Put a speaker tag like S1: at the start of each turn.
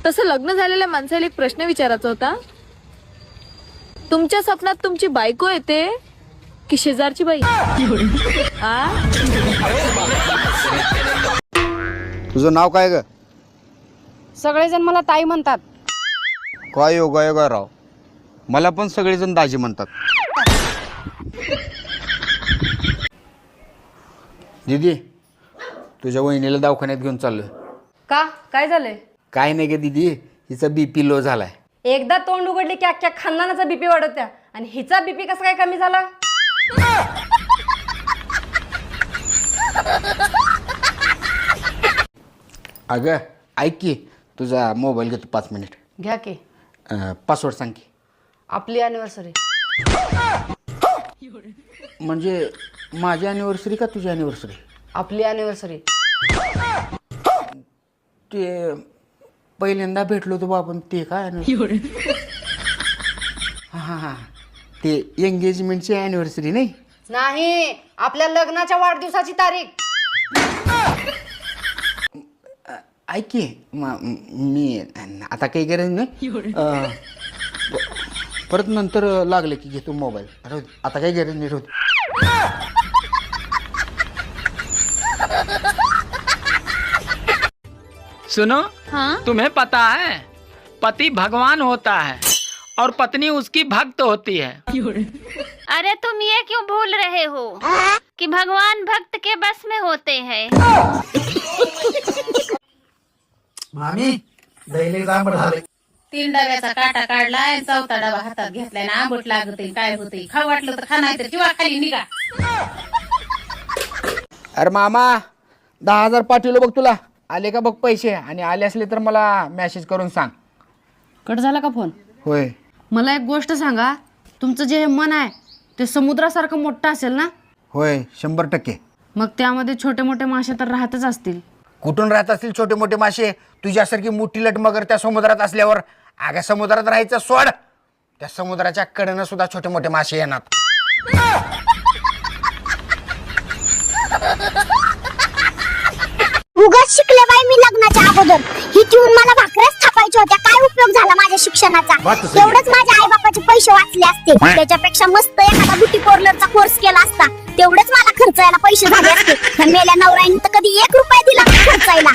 S1: तसं लग्न झालेल्या माणसाला एक प्रश्न विचारायचा होता. तुमच्या स्वप्नात तुमची बायको येते की शेजारची बाई?
S2: तुझं नाव काय ग?
S3: सगळेजण मला ताई म्हणतात.
S2: काय योगा राव, मला पण सगळेजण दाजी म्हणतात. दीदी, तुझ्या वहिनीला दवाखान्यात घेऊन चाललोय.
S3: का, काय झालंय?
S2: काय नाही ग दीदी, हिचा BP लो झालाय.
S3: एकदा तोंड उघडली की अख्ख्या खानदानाचा BP वाढत त्या, आणि हिचा BP कसा काय कमी झाला?
S2: अगं ऐक की, तुझा मोबाईल घेतो 5 मिनिट.
S3: घ्या की.
S2: पासवर्ड सांग की.
S3: आपली अॅनिव्हर्सरी.
S2: म्हणजे माझी अॅनिव्हर्सरी का तुझी अॅनिव्हर्सरी?
S3: आपली अॅनिव्हर्सरी.
S2: ते पहिल्यांदा भेटलो होतो आपण, ते काय? हां, ते एंगेजमेंटची अॅनिव्हर्सरी नाही?
S3: नाही, आपल्या लग्नाच्या वाढदिवसाची तारीख.
S2: ऐक की, मी आता काही गरज नाही. परत नंतर लागले की घेतो मोबाईल. आता काही गरज नाही.
S4: सुनो,
S1: हाँ?
S4: तुम्हें पता है पति भगवान होता है और पत्नी उसकी भक्त होती है.
S5: अरे तुम ये क्यों भूल रहे हो कि भगवान भक्त के बस में होते हैं.
S6: मामी दैले जांभळ झाले.
S7: 3 डब्याचा काटा काढलाय, 4था डबा हातात घेतलाय ना. आंबट लागते, काय होते, खाऊ वाटलं तर खा, नाही तर किंवा खाली निघा.
S2: अरे मामा, 10,000 पाठवलं बघ तुला. आले का बघ पैसे, आणि आले असले तर मला मेसेज करून सांग.
S3: कट झाला का फोन?
S2: होय.
S3: मला एक गोष्ट सांगा, तुमचं जे हे मन आहे ते समुद्रासारखं मोठं असेल ना?
S2: होय, 100%.
S3: मग त्यामध्ये छोटे मोठे मासे तर राहतच असतील.
S2: कुठून राहत असतील छोटे मोठे मासे? तुझ्यासारखी मोठी लटमगर त्या समुद्रात असल्यावर. अगं समुद्रात राहायचं सोड, त्या समुद्राच्या कडेनं सुद्धा छोटे मोठे मासे येणार.
S8: उगाच शिकले बाई मी लग्नाच्या अगोदर. ही ठेवून मला भाकऱ्याच थापायच्या होत्या. काय उपयोग झाला माझ्या शिक्षणाचा? तेवढंच माझ्या आई बापाचे पैसे वाचले असते. त्याच्यापेक्षा मस्त एखादा ब्युटी पार्लरचा कोर्स केला असता, तेवढेच मला खर्चायला पैसे झाले असते. मेल्या नवऱ्याने तर कधी 1 रुपया दिला खर्चायला.